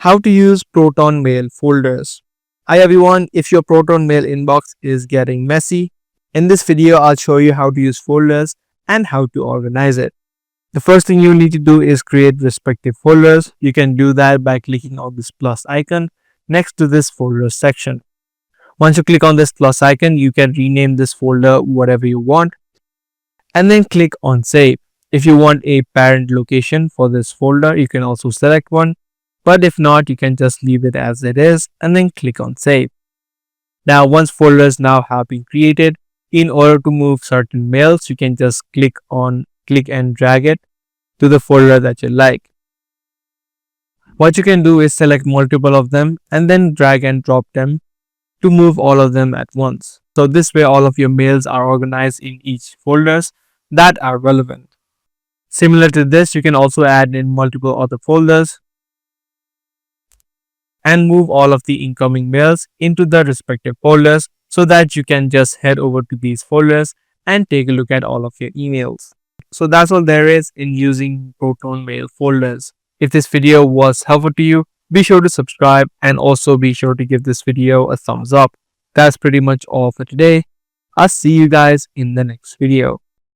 How to use Proton Mail folders. Hi everyone, if your Proton Mail inbox is getting messy, in this video I'll show you how to use folders and how to organize it. The first thing you need to do is create respective folders. You can do that by clicking on this plus icon next to this folder section. Once you click on this plus icon, you can rename this folder whatever you want and then click on save. If you want a parent location for this folder, you can also select one. But if not, you can just leave it as it is and then click on save. Now, once folders now have been created, in order to move certain mails, you can just click and drag it to the folder that you like. What you can do is select multiple of them and then drag and drop them to move all of them at once. So this way all of your mails are organized in each folders that are relevant. Similar to this, you can also add in multiple other folders and move all of the incoming mails into the respective folders so that you can just head over to these folders and take a look at all of your emails. So that's all there is in using Proton Mail folders. If this video was helpful to you, be sure to subscribe and also be sure to give this video a thumbs up. That's pretty much all for today. I'll see you guys in the next video.